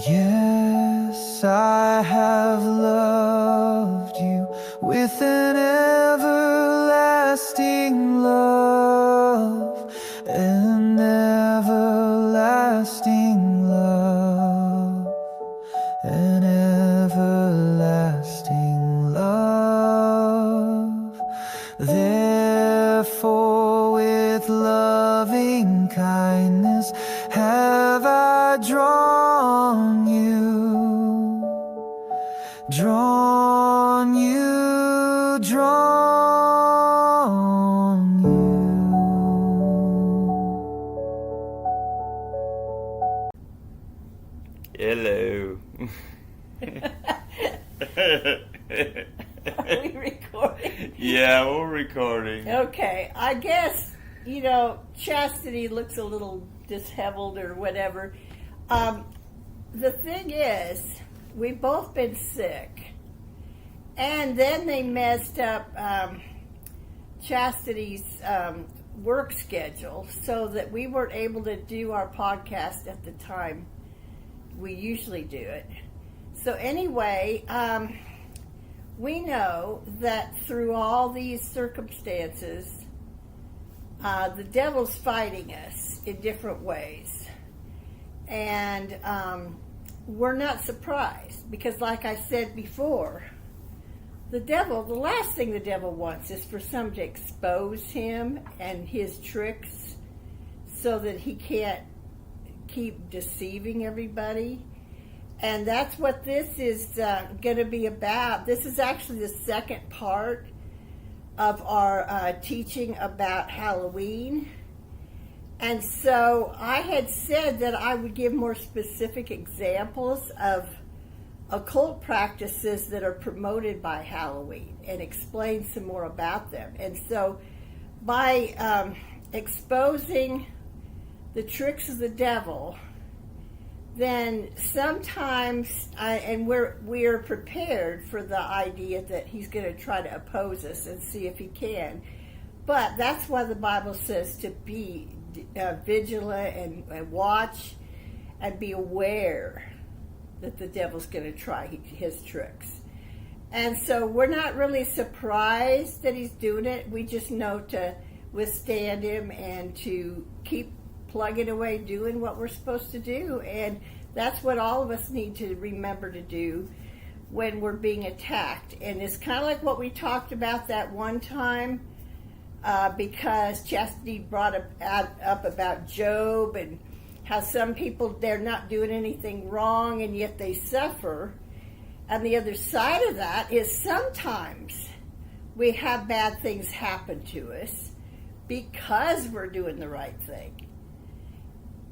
Yes, I have loved you with an everlasting love, an everlasting love, an everlasting love. Therefore, with loving kindness have I drawn you, drawn you, drawn you. Hello. Are we recording? Yeah, we're recording. Okay, I guess, Chastity looks a little disheveled or whatever. The thing is, we've both been sick. And then they messed up Chastity's work schedule so that we weren't able to do our podcast at the time we usually do it. So anyway, we know that through all these circumstances, the devil's fighting us in different ways. And we're not surprised because, like I said before, the last thing the devil wants is for some to expose him and his tricks so that he can't keep deceiving everybody. And that's what this is going to be about. This is actually the second part of our teaching about Halloween. And so I had said that I would give more specific examples of occult practices that are promoted by Halloween and explain some more about them. And so by exposing the tricks of the devil, then sometimes, and we're prepared for the idea that he's going to try to oppose us and see if he can. But that's why the Bible says to be vigilant and watch and be aware that the devil's going to try his tricks. And so we're not really surprised that he's doing it. We just know to withstand him and to keep plugging away doing what we're supposed to do. And that's what all of us need to remember to do when we're being attacked. And it's kind of like what we talked about that one time, because Chastity brought up about Job and how some people, they're not doing anything wrong and yet they suffer. And the other side of that is sometimes we have bad things happen to us because we're doing the right thing.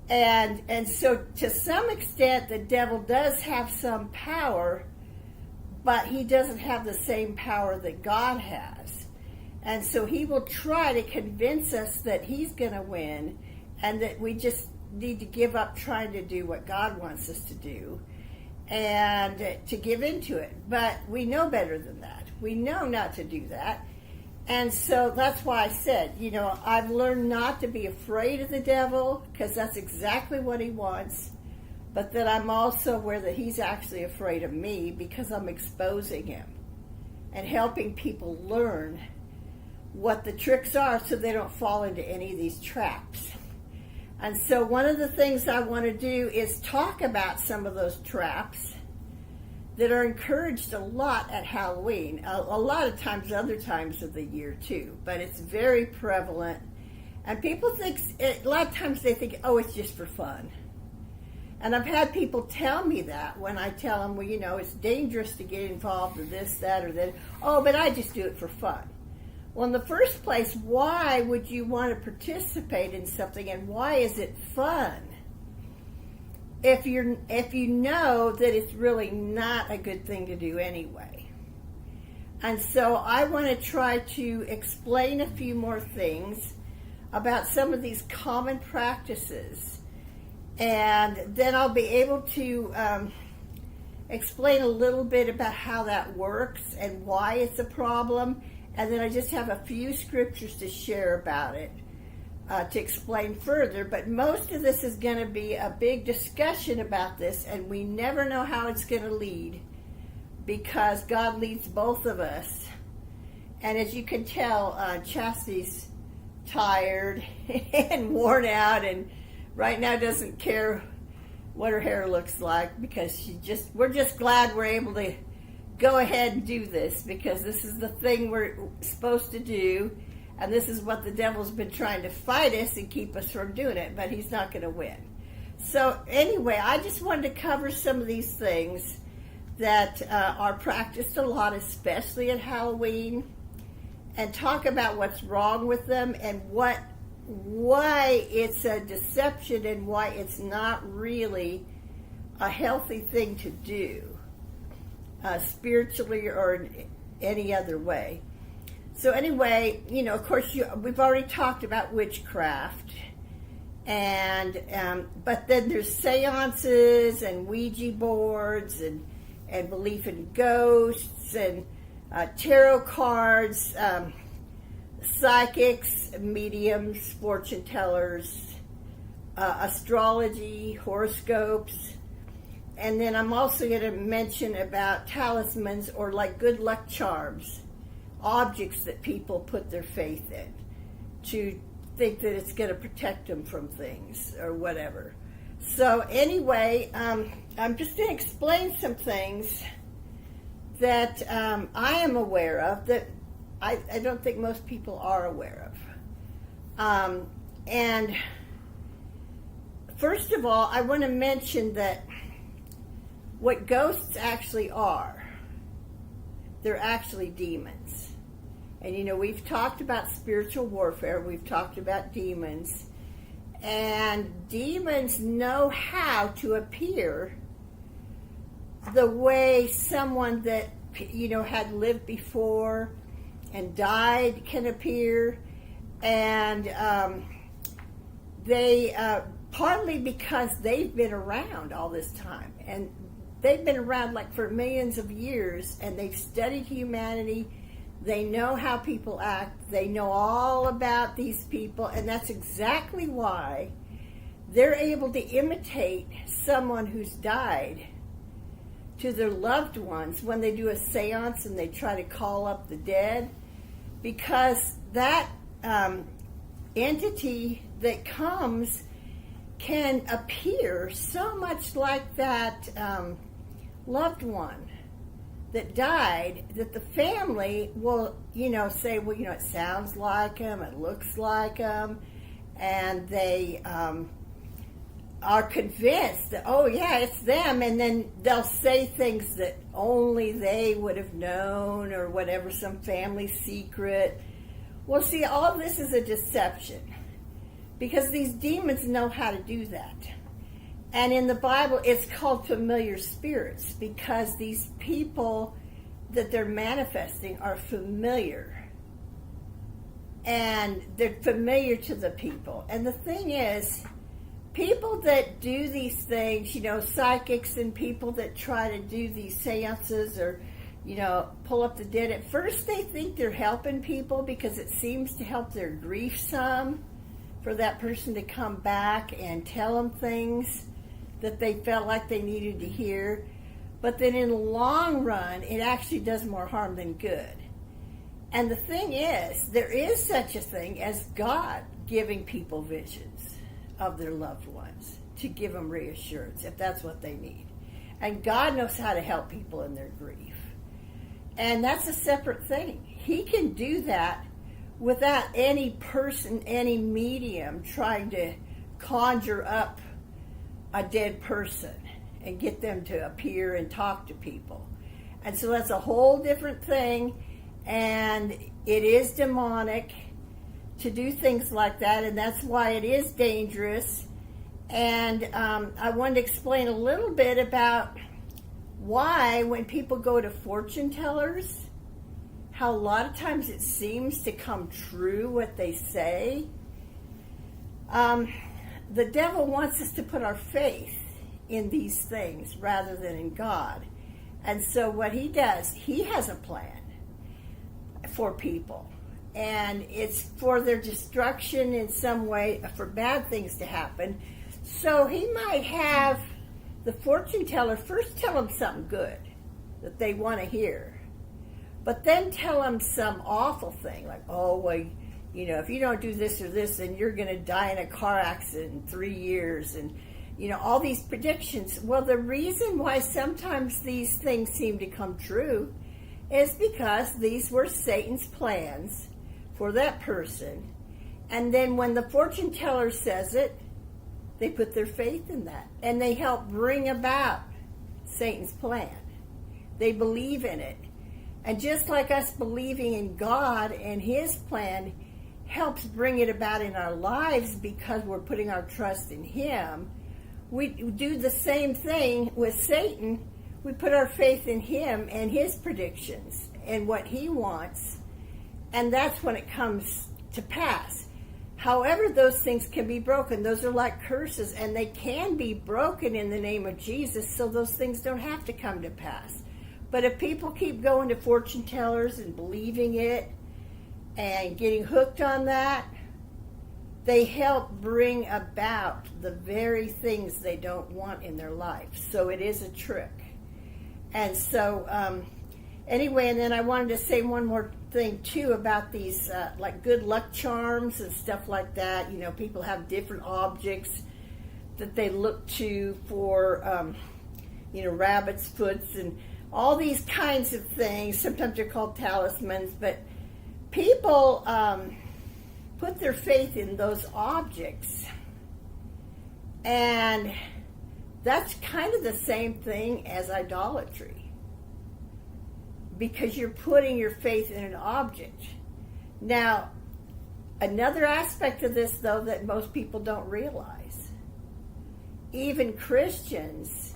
And so to some extent the devil does have some power, but he doesn't have the same power that God has. And so he will try to convince us that he's going to win and that we just need to give up trying to do what God wants us to do and to give into it. But we know better than that. We know not to do that. And so that's why I said, I've learned not to be afraid of the devil because that's exactly what he wants. But that I'm also aware that he's actually afraid of me because I'm exposing him and helping people learn what the tricks are so they don't fall into any of these traps. And so one of the things I want to do is talk about some of those traps that are encouraged a lot at Halloween, a lot of times other times of the year too, but it's very prevalent. And people think, a lot of times they think, oh, it's just for fun. And I've had people tell me that when I tell them, well, it's dangerous to get involved in this, that, or that. Oh, but I just do it for fun. Well, in the first place, why would you want to participate in something and why is it fun? If you know that it's really not a good thing to do anyway. And so I want to try to explain a few more things about some of these common practices. And then I'll be able to explain a little bit about how that works and why it's a problem. And then I just have a few scriptures to share about it. to explain further, but most of this is going to be a big discussion about this, and we never know how it's going to lead, because God leads both of us. And as you can tell, Chastity's tired and worn out, and right now doesn't care what her hair looks like, because we're just glad we're able to go ahead and do this, because this is the thing we're supposed to do, and this is what the devil's been trying to fight us and keep us from doing it, but he's not going to win. So anyway, I just wanted to cover some of these things that are practiced a lot, especially at Halloween, and talk about what's wrong with them and why it's a deception and why it's not really a healthy thing to do, spiritually or in any other way. So anyway, of course, we've already talked about witchcraft, and but then there's seances and Ouija boards and belief in ghosts and tarot cards, psychics, mediums, fortune tellers, astrology, horoscopes, and then I'm also going to mention about talismans, or like good luck charms, objects that people put their faith in to think that it's going to protect them from things or whatever. So anyway, I'm just going to explain some things that I am aware of that I don't think most people are aware of. And first of all, I want to mention that what ghosts actually are, they're actually demons. And we've talked about spiritual warfare, we've talked about demons, and demons know how to appear the way someone that had lived before and died can appear, and they partly because they've been around all this time, and they've been around like for millions of years, and they've studied humanity. They know how people act. They know all about these people, and that's exactly why they're able to imitate someone who's died to their loved ones when they do a seance and they try to call up the dead, because that entity that comes can appear so much like that loved one that died, that the family will, say, well, it sounds like him, it looks like him, and they are convinced that, oh yeah, it's them, and then they'll say things that only they would have known, or whatever, some family secret. Well, see, all this is a deception, because these demons know how to do that. And in the Bible, it's called familiar spirits, because these people that they're manifesting are familiar. And they're familiar to the people. And the thing is, people that do these things, psychics and people that try to do these seances or, pull up the dead, at first they think they're helping people because it seems to help their grief some, for that person to come back and tell them things that they felt like they needed to hear. But then in the long run, it actually does more harm than good. And the thing is, there is such a thing as God giving people visions of their loved ones to give them reassurance, if that's what they need. And God knows how to help people in their grief. And that's a separate thing. He can do that without any person, any medium trying to conjure up a dead person and get them to appear and talk to people. And so that's a whole different thing, and it is demonic to do things like that, and that's why it is dangerous. And I wanted to explain a little bit about why when people go to fortune tellers, how a lot of times it seems to come true what they say. The devil wants us to put our faith in these things rather than in God. And so what he does, he has a plan for people. and it's for their destruction in some way, for bad things to happen. So he might have the fortune teller first tell them something good that they want to hear, but then tell them some awful thing like, oh, well, you know, if you don't do this or this, then you're going to die in a car accident in 3 years, and you know, all these predictions. Well, the reason why sometimes these things seem to come true is because these were Satan's plans for that person. And then when the fortune teller says it, they put their faith in that. And they help bring about Satan's plan. They believe in it. And just like us believing in God and his plan helps bring it about in our lives because we're putting our trust in him, we do the same thing with Satan. We put our faith in him and his predictions and what he wants, and that's when it comes to pass. However, those things can be broken. Those are like curses, and they can be broken in the name of Jesus, so those things don't have to come to pass. But if people keep going to fortune tellers and believing it and getting hooked on that, they help bring about the very things they don't want in their life. So it is a trick. And so, anyway, and then I wanted to say one more thing, too, about these, like, good luck charms and stuff like that. You know, people have different objects that they look to for, you know, rabbit's foots and all these kinds of things. Sometimes they're called talismans, but people put their faith in those objects, and that's kind of the same thing as idolatry, because you're putting your faith in an object. Now, another aspect of this, though, that most people don't realize, even Christians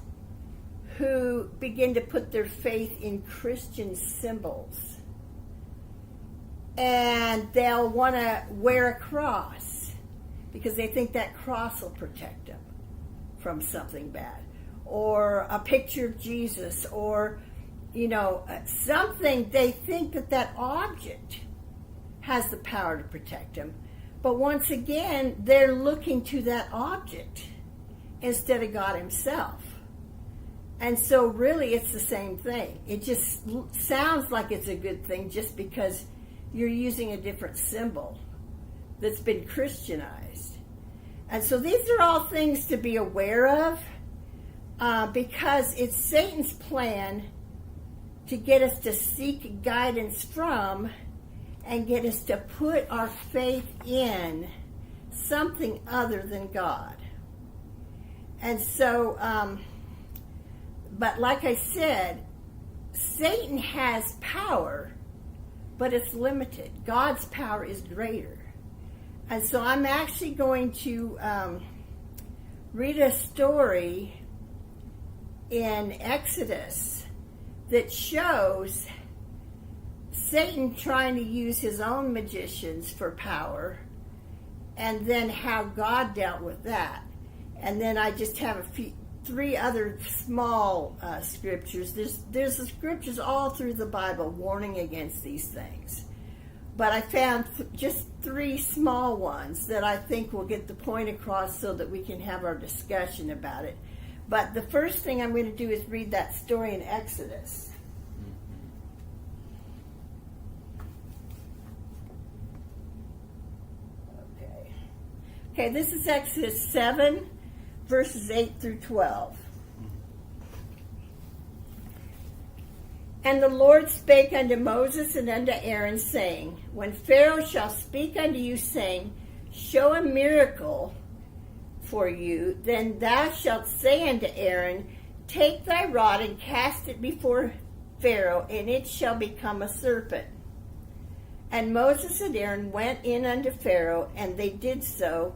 who begin to put their faith in Christian symbols, and they'll want to wear a cross because they think that cross will protect them from something bad, or a picture of Jesus, or, you know, something. They think that that object has the power to protect them. But once again, they're looking to that object instead of God himself. And so really it's the same thing. It just sounds like it's a good thing just because you're using a different symbol that's been Christianized. And so these are all things to be aware of, because it's Satan's plan to get us to seek guidance from and get us to put our faith in something other than God. And so, but like I said, Satan has power, but it's limited. God's power is greater. And so I'm actually going to read a story in Exodus that shows Satan trying to use his own magicians for power, and then how God dealt with that. And then I just have three other small scriptures. There's the scriptures all through the Bible warning against these things. But I found just three small ones that I think will get the point across so that we can have our discussion about it. But the first thing I'm going to do is read that story in Exodus. Okay, this is Exodus 7, verses 8 through 12. And the Lord spake unto Moses and unto Aaron, saying, When Pharaoh shall speak unto you, saying, Show a miracle for you, then thou shalt say unto Aaron, Take thy rod and cast it before Pharaoh, and it shall become a serpent. And Moses and Aaron went in unto Pharaoh, and they did so,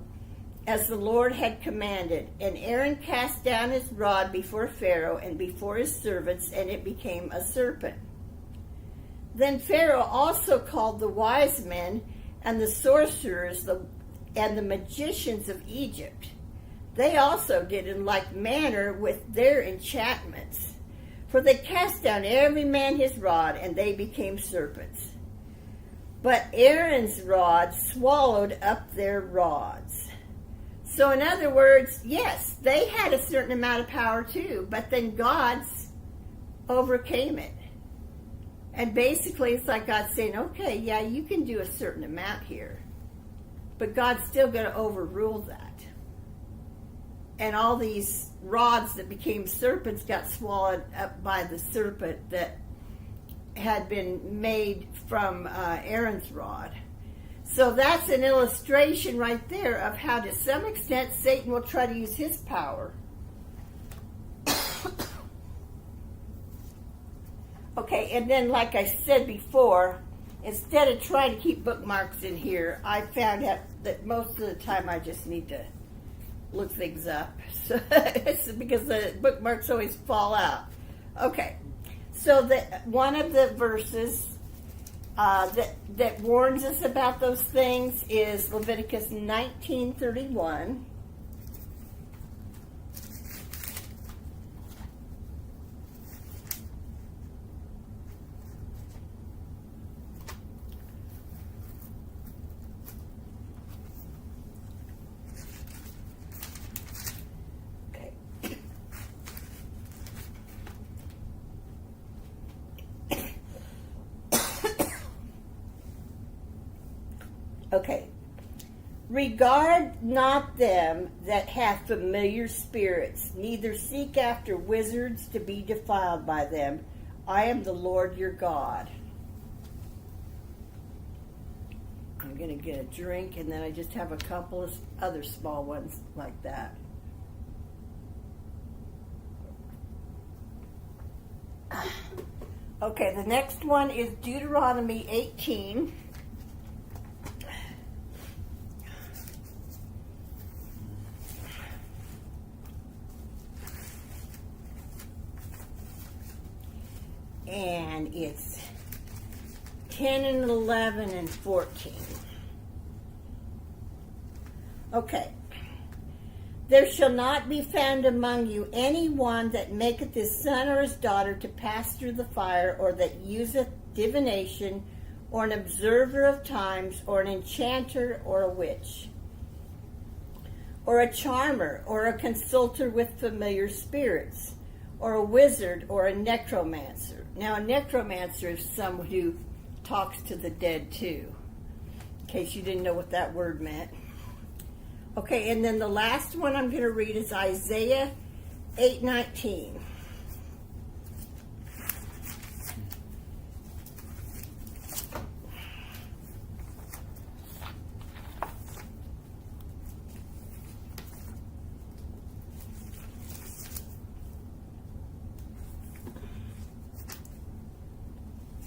as the Lord had commanded. And Aaron cast down his rod before Pharaoh and before his servants, and it became a serpent. Then Pharaoh also called the wise men and the sorcerers and the magicians of Egypt. They also did in like manner with their enchantments. For they cast down every man his rod, and they became serpents. but Aaron's rod swallowed up their rods. So in other words, yes, they had a certain amount of power too, but then God's overcame it. And basically it's like God saying, okay, yeah, you can do a certain amount here, but God's still going to overrule that. And all these rods that became serpents got swallowed up by the serpent that had been made from Aaron's rod. So that's an illustration right there of how, to some extent, Satan will try to use his power. Okay, and then like I said before, instead of trying to keep bookmarks in here, I found out that most of the time I just need to look things up. So it's because the bookmarks always fall out. Okay, so one of the verses that warns us about those things is Leviticus 19:31. Okay. Regard not them that have familiar spirits, neither seek after wizards to be defiled by them. I am the Lord your God. I'm going to get a drink, and then I just have a couple of other small ones like that. Okay, the next one is Deuteronomy 18. And it's 10 and 11 and 14. Okay. There shall not be found among you any one that maketh his son or his daughter to pass through the fire, or that useth divination, or an observer of times, or an enchanter, or a witch, or a charmer, or a consulter with familiar spirits, or a wizard, or a necromancer. Now, a necromancer is someone who talks to the dead too, in case you didn't know what that word meant. Okay, and then the last one I'm going to read is Isaiah 8:19.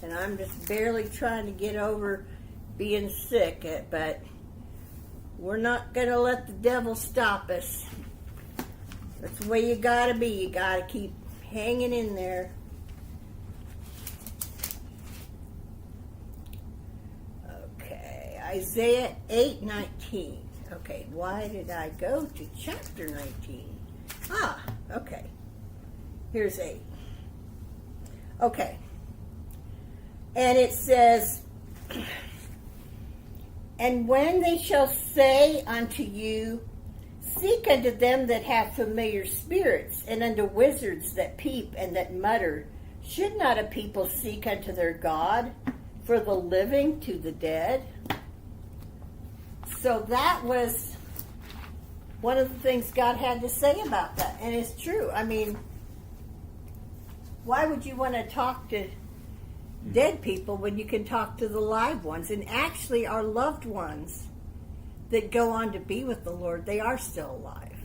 And I'm just barely trying to get over being sick, but we're not going to let the devil stop us. That's the way you got to be. You got to keep hanging in there. Okay, Isaiah 8:19. Okay, why did I go to chapter 19? Ah, okay. Here's 8. Okay. And it says, and when they shall say unto you, seek unto them that have familiar spirits, and unto wizards that peep and that mutter, should not a people seek unto their God, for the living to the dead? So that was one of the things God had to say about that. And it's true. I mean, why would you want to talk to dead people when you can talk to the live ones? And actually, our loved ones that go on to be with the Lord, they are still alive.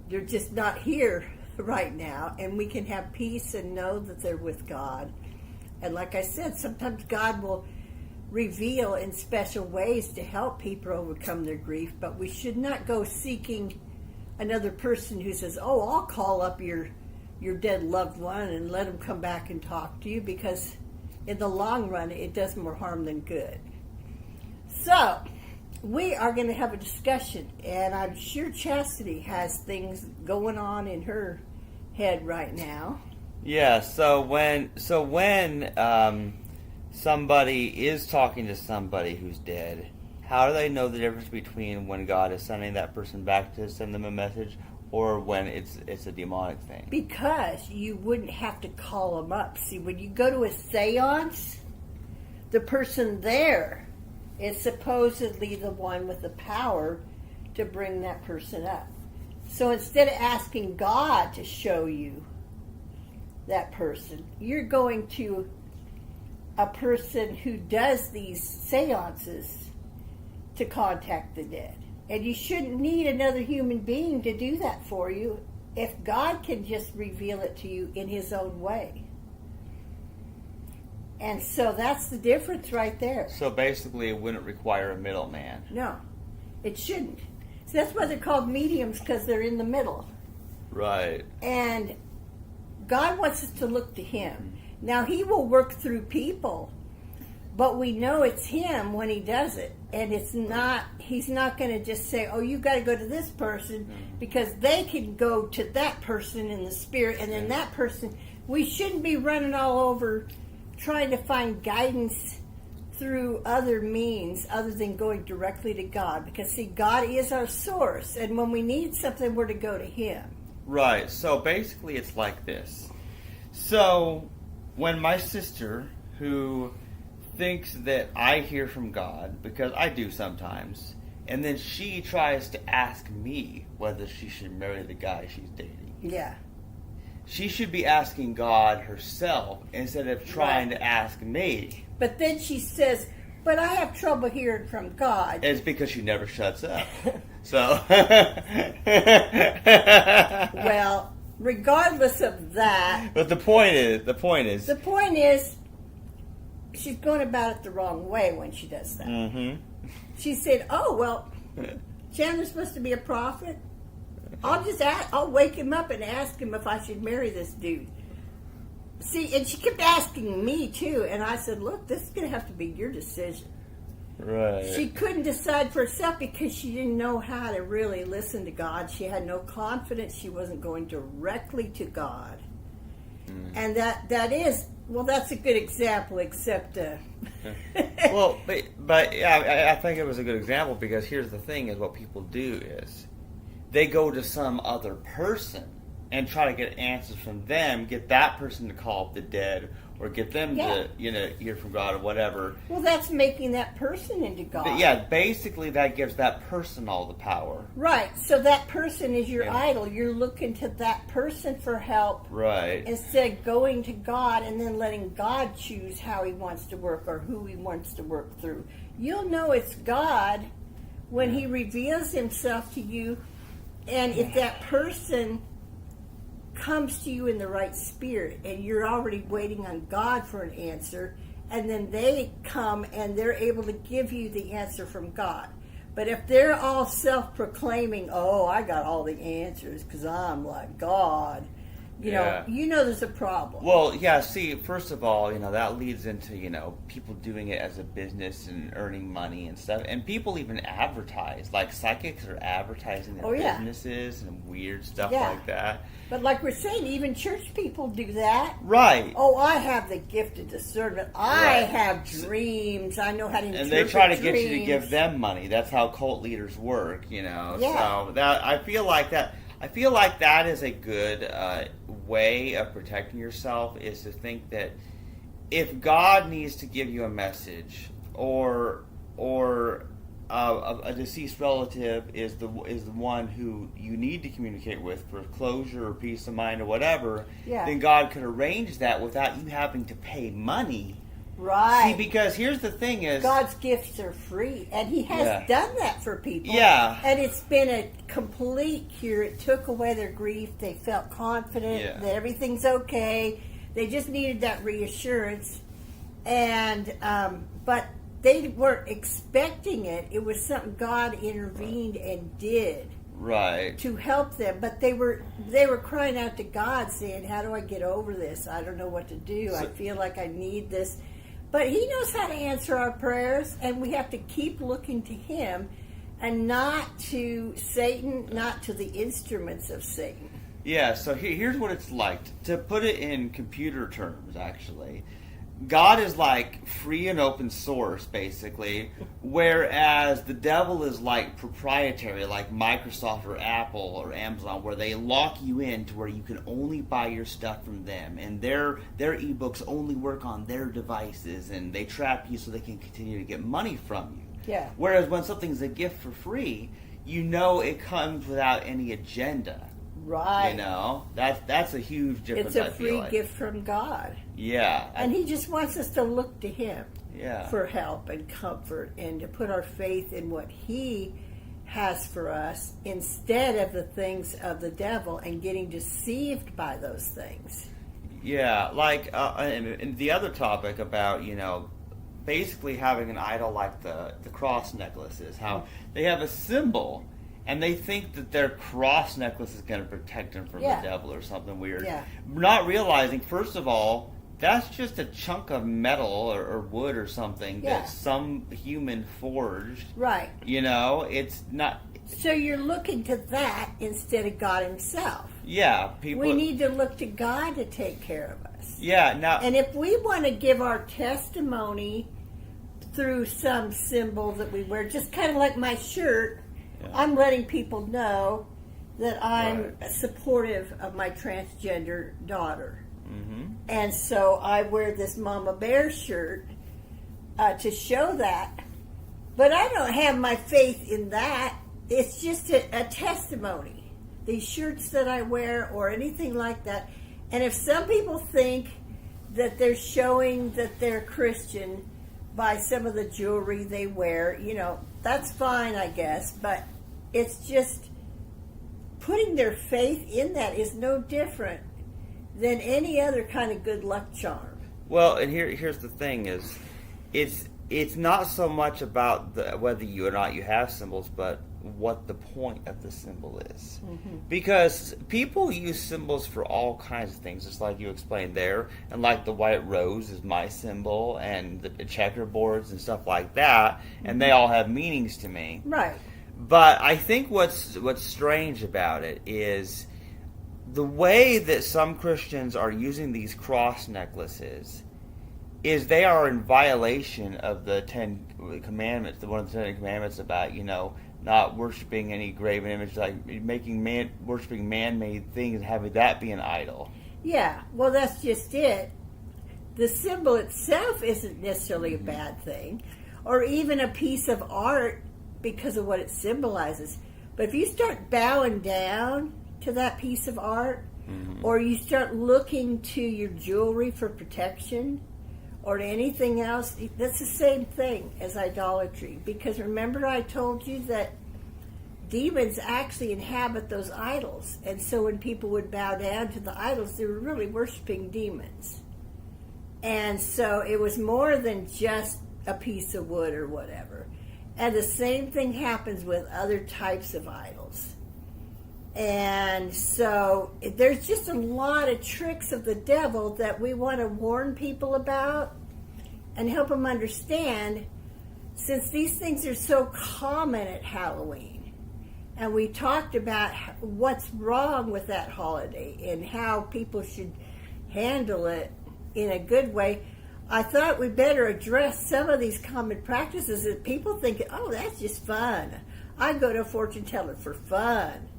They're just not here right now, and we can have peace and know that they're with God. And like I said, sometimes God will reveal in special ways to help people overcome their grief, but we should not go seeking another person who says, oh, I'll call up your dead loved one and let them come back and talk to you, because in the long run it does more harm than good. So we are going to have a discussion, and I'm sure Chastity has things going on in her head right now. Yeah, so when somebody is talking to somebody who's dead, how do they know the difference between when God is sending that person back to send them a message or when it's a demonic thing? Because you wouldn't have to call them up. See, when you go to a seance, the person there is supposedly the one with the power to bring that person up. So instead of asking God to show you that person, you're going to a person who does these seances to contact the dead. And you shouldn't need another human being to do that for you if God can just reveal it to you in his own way. And so that's the difference right there. So basically it wouldn't require a middleman. No, it shouldn't. So that's why they're called mediums, because they're in the middle. Right. And God wants us to look to him. Now, he will work through people, but we know it's him when he does it. And he's not going to just say, oh, you've got to go to this person, because they can go to that person in the spirit, and then that person. We shouldn't be running all over trying to find guidance through other means other than going directly to God. Because, see, God is our source, and when we need something, we're to go to him. Right. So basically it's like this. So when my sister, who thinks that I hear from God, because I do sometimes, and then she tries to ask me whether she should marry the guy she's dating. Yeah. She should be asking God herself instead of trying to ask me. But then she says, but I have trouble hearing from God. It's because she never shuts up. So. Well, regardless of that. But the point is, she's going about it the wrong way when she does that. Mm-hmm. She said, oh, well, Chandler's supposed to be a prophet. I'll wake him up and ask him if I should marry this dude. See, and she kept asking me too, and I said, look, this is going to have to be your decision. Right. She couldn't decide for herself because she didn't know how to really listen to God. She had no confidence. She wasn't going directly to God. And that's a good example, except... Well, but yeah, I think it was a good example, because here's the thing, is what people do is they go to some other person and try to get answers from them, get that person to call up the dead, or get them to, hear from God or whatever. Well, that's making that person into God. But yeah, basically that gives that person all the power. Right, so that person is your idol. You're looking to that person for help. Right. Instead of going to God and then letting God choose how he wants to work or who he wants to work through. You'll know it's God when he reveals himself to you, and if that person comes to you in the right spirit and you're already waiting on God for an answer, and then they come and they're able to give you the answer from God. But if they're all self-proclaiming, oh, I got all the answers because I'm like God, you know there's a problem. Well, yeah, see, first of all, that leads into, people doing it as a business and earning money and stuff. And people even advertise. Like, psychics are advertising their businesses and weird stuff like that. But like we're saying, even church people do that. Right. Oh, I have the gift of discernment. I have dreams. I know how to interpret And they try to dreams. get you to give them money. That's how cult leaders work, Yeah. So I feel like that is a good way of protecting yourself, is to think that if God needs to give you a message, or a deceased relative is the one who you need to communicate with for closure or peace of mind or whatever, then God could arrange that without you having to pay money. Right. See, because here's the thing is, God's gifts are free, and he has done that for people. Yeah. And it's been a complete cure. It took away their grief. They felt confident that everything's okay. They just needed that reassurance. And, but they weren't expecting it. It was something God intervened and did. Right. To help them. But they were crying out to God saying, how do I get over this? I don't know what to do. I feel like I need this. But he knows how to answer our prayers, and we have to keep looking to him and not to Satan, not to the instruments of Satan. Yeah, so here's what it's like. To put it in computer terms, actually, God is like free and open source, basically, whereas the devil is like proprietary, like Microsoft or Apple or Amazon, where they lock you in to where you can only buy your stuff from them, and their ebooks only work on their devices, and they trap you so they can continue to get money from you. Yeah. Whereas when something's a gift for free, you know it comes without any agenda. Right. You know, that's a huge difference. It's a I feel free like. gift from God. Yeah. And He just wants us to look to Him Yeah. for help and comfort, and to put our faith in what He has for us instead of the things of the devil and getting deceived by those things. Yeah, like and the other topic about, you know, basically having an idol like the cross necklaces, how they have a symbol and they think that their cross necklace is going to protect them from Yeah. the devil or something weird. Yeah. Not realizing, first of all, that's just a chunk of metal or wood or something Yeah. that some human forged. Right. You know, it's not. So you're looking to that instead of God Himself. Yeah, people. We need to look to God to take care of us. Yeah, now. And if we want to give our testimony through some symbol that we wear, just kind of like my shirt, Yeah. I'm letting people know that I'm Right. supportive of my transgender daughter. Mm-hmm. And so I wear this Mama Bear shirt to show that. But I don't have my faith in that. It's just a testimony. These shirts that I wear or anything like that. And if some people think that they're showing that they're Christian by some of the jewelry they wear, you know, that's fine, I guess. But it's just putting their faith in that is no different than any other kind of good luck charm. Well, and here's the thing: is it's not so much about whether you or not you have symbols, but what the point of the symbol is. Mm-hmm. Because people use symbols for all kinds of things, just like you explained there, and like the white rose is my symbol, and the checkerboards and stuff like that, and they all have meanings to me. Right. But I think what's strange about it is the way that some Christians are using these cross necklaces is they are in violation of the Ten Commandments, one of the Ten Commandments about, you know, not worshiping any graven image, like worshiping man-made things and having that be an idol. Yeah, well, that's just it. The symbol itself isn't necessarily a bad thing, or even a piece of art because of what it symbolizes. But if you start bowing down to that piece of art, or you start looking to your jewelry for protection, or to anything else, that's the same thing as idolatry. Because remember I told you that demons actually inhabit those idols. And so when people would bow down to the idols, they were really worshiping demons. And so it was more than just a piece of wood or whatever. And the same thing happens with other types of idols. And so there's just a lot of tricks of the devil that we want to warn people about and help them understand, since these things are so common at Halloween. And we talked about what's wrong with that holiday and how people should handle it in a good way. I thought we'd better address some of these common practices that people think, oh, that's just fun. I go to a fortune teller for fun.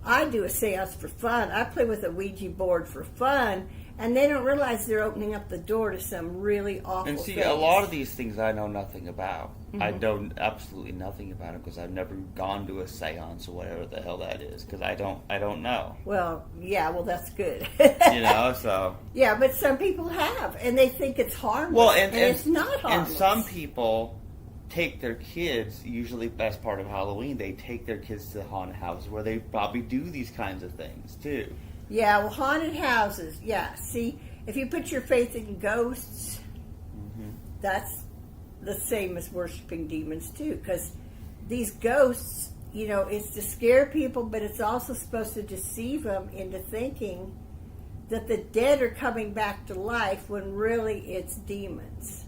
I do a seance for fun. I play with a Ouija board for fun. And they don't realize they're opening up the door to some really awful And see, things. a lot of these things I know nothing about. Mm-hmm. I know absolutely nothing about them because I've never gone to a seance or whatever the hell that is, because I don't know. Well, yeah, well, that's good. You know, so. Yeah, but some people have, and they think it's harmless. Well, and it's not harmless. And some people take their kids, usually best part of Halloween, they take their kids to haunted houses where they probably do these kinds of things too. Yeah, well, haunted houses, yeah. See, if you put your faith in ghosts, that's the same as worshiping demons too, because these ghosts, you know, it's to scare people, but it's also supposed to deceive them into thinking that the dead are coming back to life when really it's demons.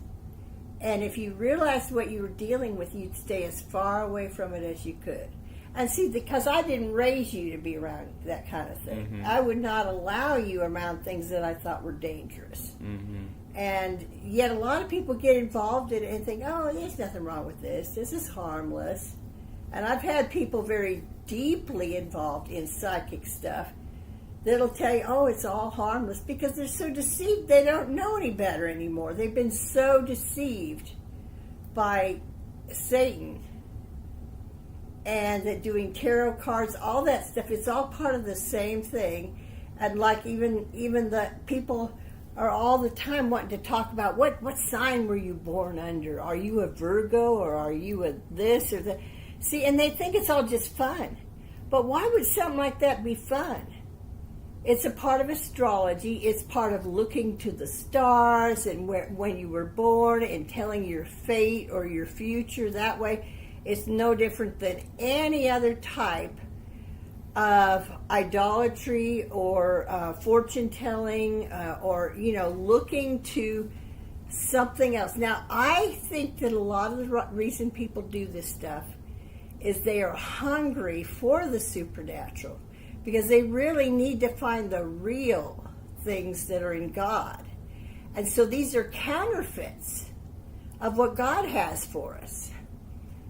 And if you realized what you were dealing with, you'd stay as far away from it as you could. And see, because I didn't raise you to be around that kind of thing. I would not allow you around things that I thought were dangerous. And yet a lot of people get involved in it and think, oh, there's nothing wrong with this. This is harmless. And I've had people very deeply involved in psychic stuff that'll tell you, oh, it's all harmless, because they're so deceived. They don't know any better anymore. They've been so deceived by Satan. And that doing tarot cards, all that stuff, it's all part of the same thing. And like even the people are all the time wanting to talk about what sign were you born under? Are you a Virgo, or are you a this or that? See, and they think it's all just fun. But why would something like that be fun? It's a part of astrology. It's part of looking to the stars and when you were born and telling your fate or your future that way. It's no different than any other type of idolatry or fortune telling or, looking to something else. Now, I think that a lot of the reason people do this stuff is they are hungry for the supernatural, because they really need to find the real things that are in God. And so these are counterfeits of what God has for us.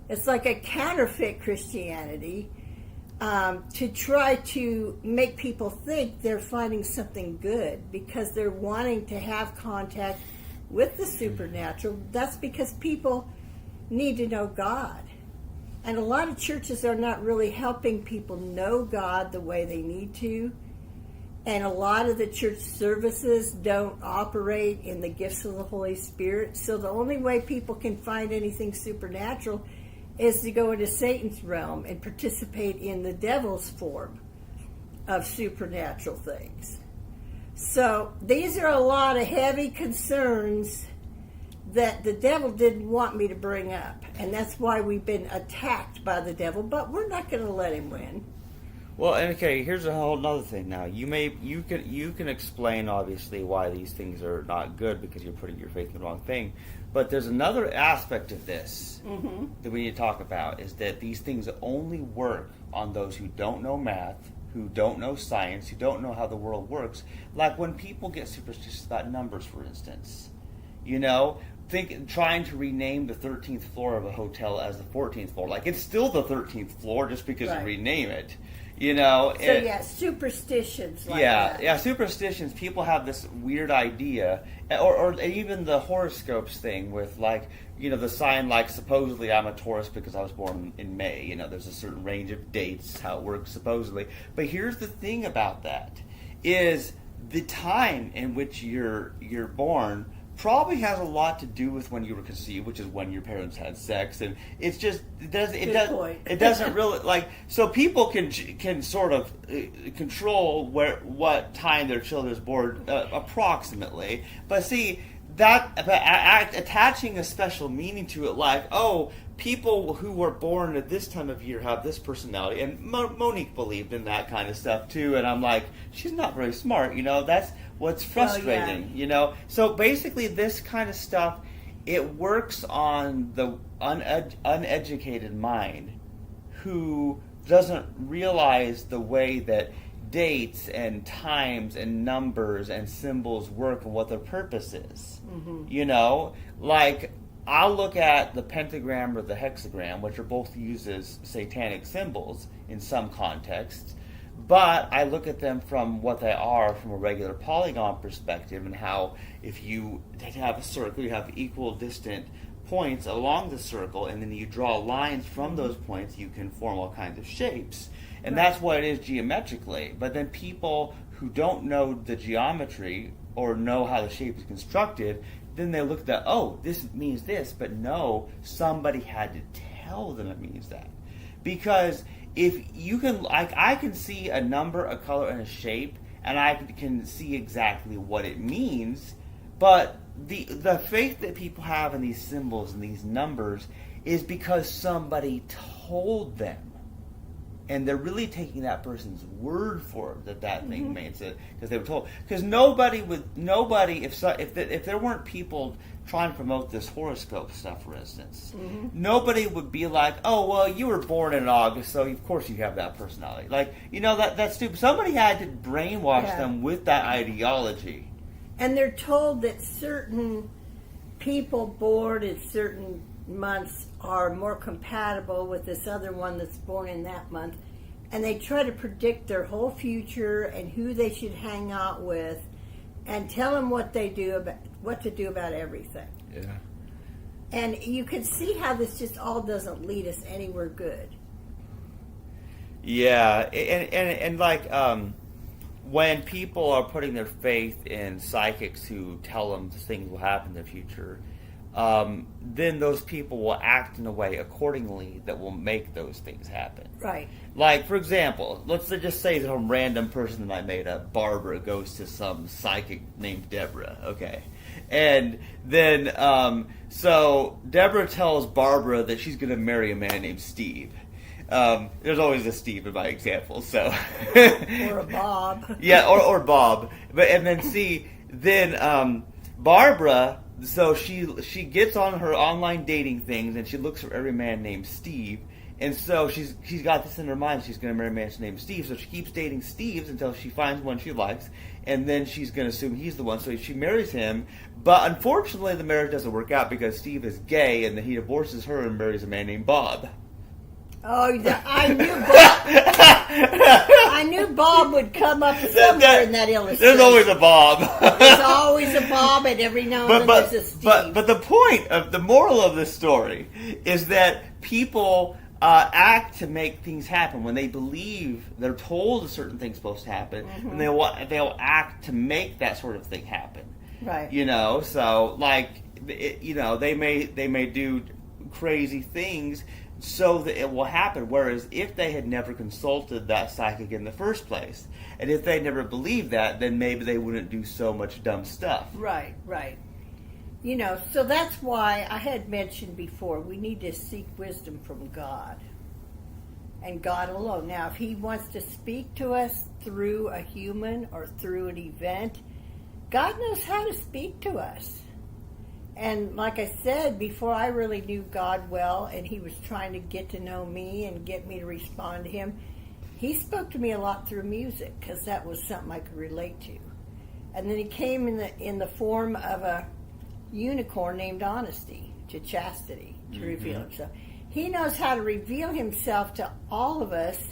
It's like a counterfeit Christianity to try to make people think they're finding something good because they're wanting to have contact with the supernatural. That's because people need to know God. And a lot of churches are not really helping people know God the way they need to. And a lot of the church services don't operate in the gifts of the Holy Spirit. So the only way people can find anything supernatural is to go into Satan's realm and participate in the devil's form of supernatural things. So these are a lot of heavy concerns that the devil didn't want me to bring up. And that's why we've been attacked by the devil, but we're not going to let him win. Well, okay, here's a whole other thing now. You can explain, obviously, why these things are not good because you're putting your faith in the wrong thing. But there's another aspect of this that we need to talk about, is that these things only work on those who don't know math, who don't know science, who don't know how the world works. Like when people get superstitious about numbers, for instance. Trying to rename the 13th floor of a hotel as the 14th floor. Like, it's still the 13th floor just because you rename it. Superstitions like that. that. Yeah, superstitions. People have this weird idea, or even the horoscopes thing with, the sign, supposedly I'm a Taurus because I was born in May. There's a certain range of dates, how it works supposedly. But here's the thing about that, is the time in which you're born probably has a lot to do with when you were conceived, which is when your parents had sex, and it doesn't really so people can sort of control what time their children is born approximately, but see that attaching a special meaning to it, people who were born at this time of year have this personality, and Monique believed in that kind of stuff too, and I'm like, she's not very smart, that's what's frustrating, So basically this kind of stuff, it works on the uneducated mind who doesn't realize the way that dates and times and numbers and symbols work and what their purpose is. I'll look at the pentagram or the hexagram, which are both used as satanic symbols in some contexts, but I look at them from what they are from a regular polygon perspective, and how if you have a circle, you have equal distant points along the circle, and then you draw lines from those points, you can form all kinds of shapes. And that's what it is geometrically. But then people who don't know the geometry or know how the shape is constructed, then they look at, this means this, but no, somebody had to tell them it means that. Because if you can, I can see a number, a color, and a shape, and I can see exactly what it means, but the faith that people have in these symbols and these numbers is because somebody told them. And they're really taking that person's word for it, that thing means it, because they were told. Because if there weren't people trying to promote this horoscope stuff, for instance, nobody would be like, you were born in August, so of course you have that personality. That's stupid. Somebody had to brainwash them with that ideology And they're told that certain people born in certain months are more compatible with this other one that's born in that month. And they try to predict their whole future and who they should hang out with and tell them what to do about everything. Yeah. And you can see how this just all doesn't lead us anywhere good. Yeah, and like when people are putting their faith in psychics who tell them things will happen in the future, then those people will act in a way accordingly that will make those things happen. Right. Like, for example, let's just say some random person that I made up, Barbara, goes to some psychic named Deborah, okay? And then, so Deborah tells Barbara that she's going to marry a man named Steve. There's always a Steve in my example, so. Or a Bob. Yeah, or Bob. And then Barbara, so she gets on her online dating things and she looks for every man named Steve. And so she's got this in her mind. She's going to marry a man named Steve. So she keeps dating Steves until she finds one she likes. And then she's going to assume he's the one. So she marries him. But unfortunately, the marriage doesn't work out because Steve is gay. And then he divorces her and marries a man named Bob. Oh, I knew Bob. I knew Bob would come up somewhere in that illustration. There's always a Bob. There's always a Bob, and every now and then there's a Steve. But the point of the moral of this story is that people act to make things happen when they believe they're told a certain thing's supposed to happen, and they'll act to make that sort of thing happen. Right. You know, so like they may do crazy things so that it will happen. Whereas if they had never consulted that psychic in the first place, and if they never believed that, then maybe they wouldn't do so much dumb stuff. Right, right. You know, so that's why I had mentioned before, we need to seek wisdom from God. And God alone. Now, if He wants to speak to us through a human or through an event, God knows how to speak to us. And like I said, before I really knew God well, and He was trying to get to know me and get me to respond to Him, He spoke to me a lot through music, because that was something I could relate to. And then He came in the form of a unicorn named Honesty, to chastity, to reveal Himself. He knows how to reveal Himself to all of us,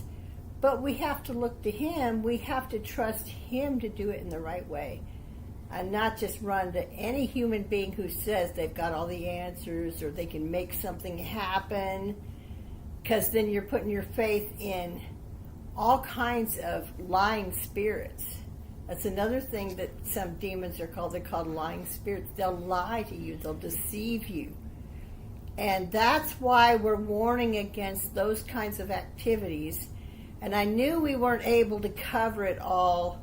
but we have to look to Him. We have to trust Him to do it in the right way, and not just run to any human being who says they've got all the answers or they can make something happen, because then you're putting your faith in all kinds of lying spirits. That's another thing that some demons are called. They're called lying spirits. They'll lie to you. They'll deceive you. And that's why we're warning against those kinds of activities. And I knew we weren't able to cover it all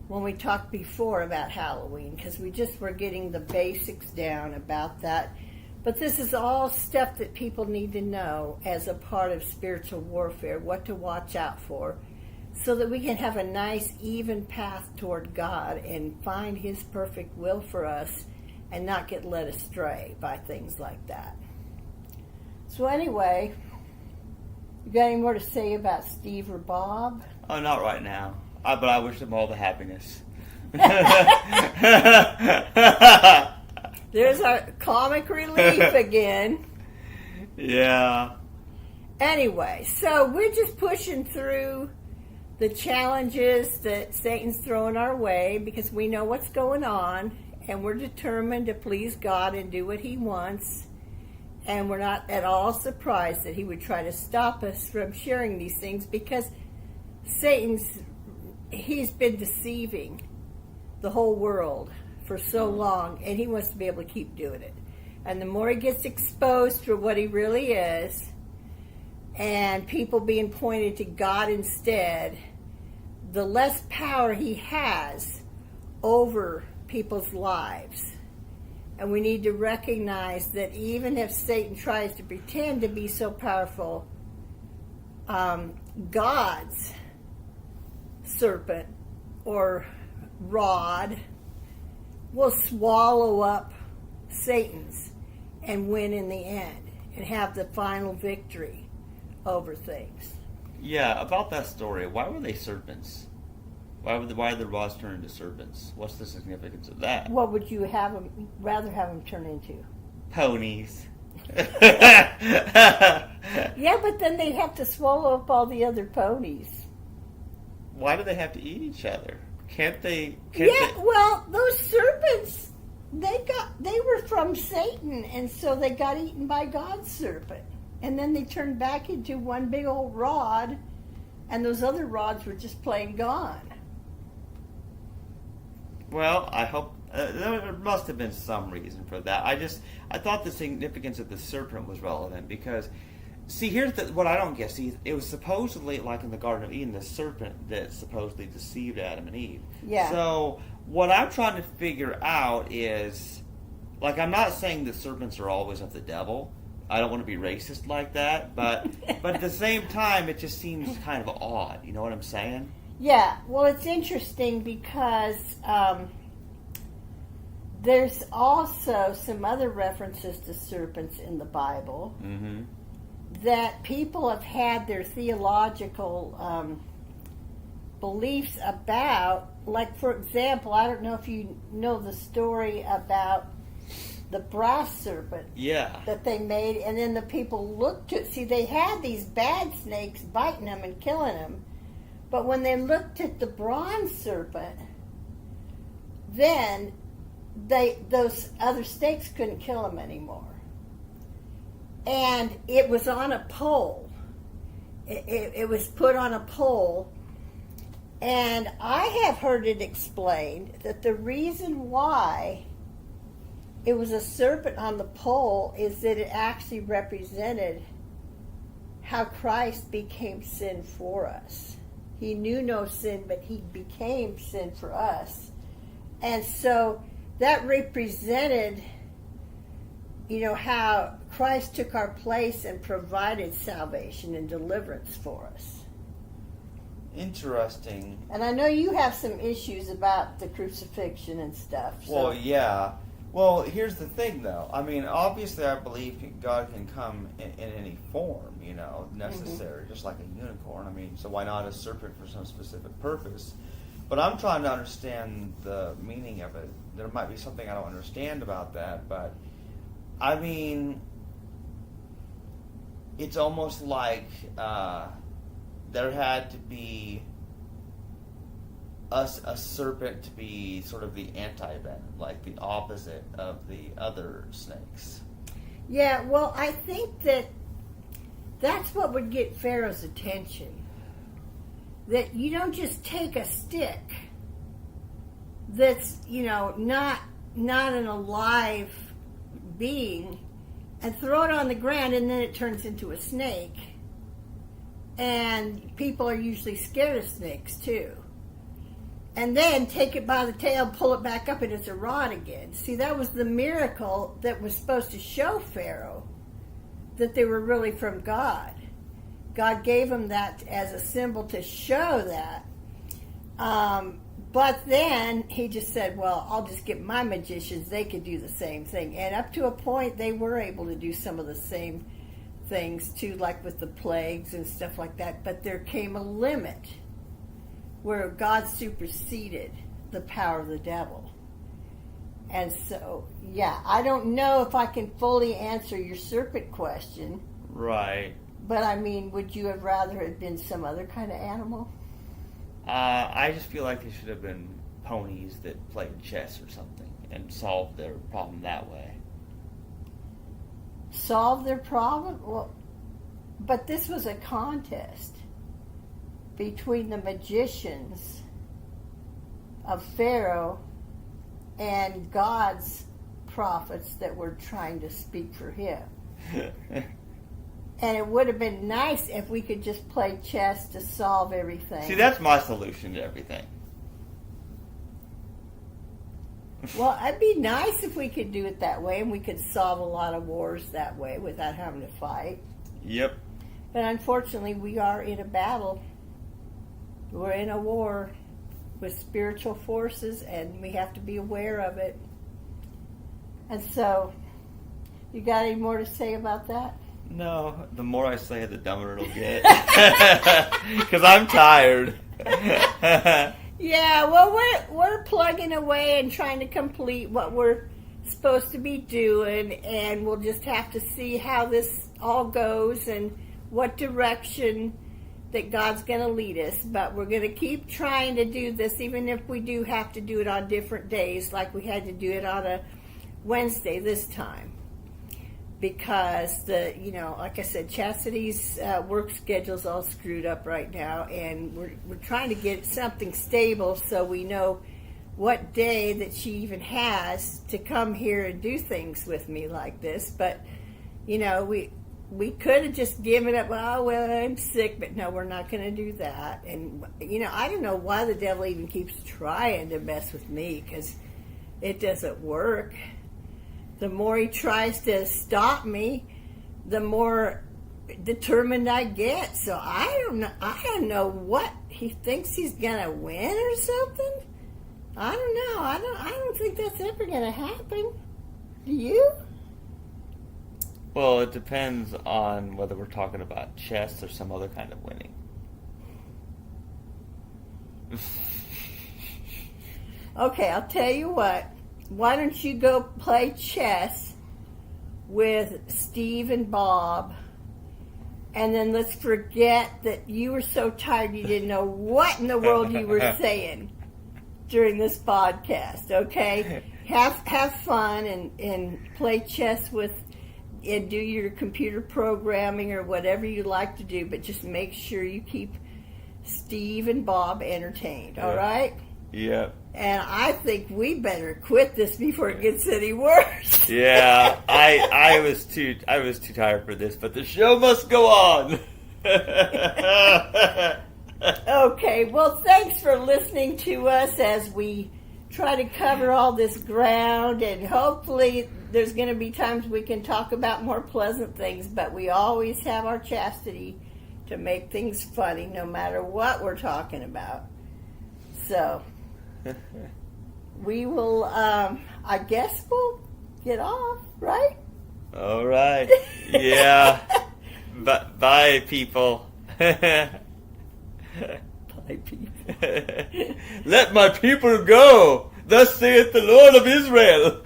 when we talked before about Halloween, because we just were getting the basics down about that. But this is all stuff that people need to know as a part of spiritual warfare, what to watch out for, so that we can have a nice, even path toward God and find His perfect will for us and not get led astray by things like that. So anyway, you got any more to say about Steve or Bob? Oh, not right now. But I wish them all the happiness. There's our comic relief again. Yeah. Anyway, so we're just pushing through the challenges that Satan's throwing our way, because we know what's going on, and we're determined to please God and do what He wants. And we're not at all surprised that He would try to stop us from sharing these things, because he's been deceiving the whole world for so long, and he wants to be able to keep doing it. And the more he gets exposed for what he really is, and people being pointed to God instead, the less power he has over people's lives. And we need to recognize that even if Satan tries to pretend to be so powerful, God's serpent or rod will swallow up Satan's and win in the end and have the final victory over things. Yeah, about that story, why were they serpents? Why did the rods turn into serpents? What's the significance of that? What would you rather have them turn into? Ponies. Yeah, but then they'd have to swallow up all the other ponies. Why do they have to eat each other? Can't they? Well, those serpents, they were from Satan, and so they got eaten by God's serpent. And then they turned back into one big old rod, and those other rods were just plain gone. Well, I hope there must have been some reason for that. I thought the significance of the serpent was relevant because, see, here's what I don't get. See, it was supposedly, like in the Garden of Eden, the serpent that supposedly deceived Adam and Eve. Yeah. So what I'm trying to figure out is, like, I'm not saying that serpents are always of the devil. I don't want to be racist like that, but at the same time, it just seems kind of odd. You know what I'm saying? Yeah. Well, it's interesting because there's also some other references to serpents in the Bible that people have had their theological beliefs about. Like, for example, I don't know if you know the story about the brass serpent that they made, and then the people looked at, see, they had these bad snakes biting them and killing them, but when they looked at the bronze serpent, then those other snakes couldn't kill them anymore. And it was on a pole. It was put on a pole, and I have heard it explained that the reason why it was a serpent on the pole is that it actually represented how Christ became sin for us. He knew no sin, but he became sin for us. And so that represented, how Christ took our place and provided salvation and deliverance for us. Interesting. And I know you have some issues about the crucifixion and stuff. So. Well, yeah. Well, here's the thing, though. I mean, obviously, I believe God can come in any form, necessary, just like a unicorn. I mean, so why not a serpent for some specific purpose? But I'm trying to understand the meaning of it. There might be something I don't understand about that, but I mean, it's almost like there had to be a serpent to be sort of the anti-venom, like the opposite of the other snakes. Yeah, well, I think that's what would get Pharaoh's attention. That you don't just take a stick that's, not an alive being and throw it on the ground and then it turns into a snake. And people are usually scared of snakes too. And then take it by the tail, pull it back up, and it's a rod again. See, that was the miracle that was supposed to show Pharaoh that they were really from God. God gave him that as a symbol to show that. But then he just said, well, I'll just get my magicians. They could do the same thing. And up to a point, they were able to do some of the same things too, like with the plagues and stuff like that. But there came a limit where God superseded the power of the devil. And so, yeah, I don't know if I can fully answer your serpent question. Right. But, I mean, would you have rather it been some other kind of animal? I just feel like they should have been ponies that played chess or something and solved their problem that way. Solve their problem? Well, but this was a contest between the magicians of Pharaoh and God's prophets that were trying to speak for him. And it would have been nice if we could just play chess to solve everything. See, that's my solution to everything. Well, it'd be nice if we could do it that way and we could solve a lot of wars that way without having to fight. Yep. But unfortunately, we are in a battle. We're in a war with spiritual forces, and we have to be aware of it. And so, you got any more to say about that? No, the more I say it, the dumber it'll get. Because I'm tired. Yeah, well, we're plugging away and trying to complete what we're supposed to be doing, and we'll just have to see how this all goes and what direction that God's going to lead us. But we're going to keep trying to do this, even if we do have to do it on different days, like we had to do it on a Wednesday this time, because like I said, Chastity's work schedule's all screwed up right now, and we're trying to get something stable so we know what day that she even has to come here and do things with me like this. But we could have just given up. Oh, well, I'm sick, but no, we're not going to do that. And I don't know why the devil even keeps trying to mess with me, because it doesn't work. The more he tries to stop me, the more determined I get. So I don't know what he thinks he's gonna win or something. I don't know. I don't think that's ever gonna happen. Do you? Well, it depends on whether we're talking about chess or some other kind of winning. Okay, I'll tell you what. Why don't you go play chess with Steve and Bob, and then let's forget that you were so tired you didn't know what in the world you were saying during this podcast, okay? Have fun and play chess and do your computer programming or whatever you like to do, but just make sure you keep Steve and Bob entertained, all right? Yep. And I think we better quit this before it gets any worse. Yeah, I was too tired for this, but the show must go on. Okay, well, thanks for listening to us as we try to cover all this ground, and hopefully there's going to be times we can talk about more pleasant things, but we always have our chastity to make things funny no matter what we're talking about. So we will, I guess we'll get off, right? All right. Yeah. Bye, people. Bye, people. Let my people go. Thus saith the Lord of Israel.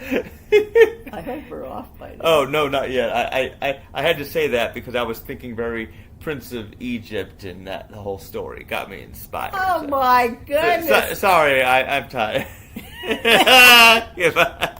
I hope we're off by now. Oh, no, not yet. I had to say that because I was thinking very Prince of Egypt, and the whole story got me inspired. Oh, my goodness. Sorry, I'm tired. Goodbye.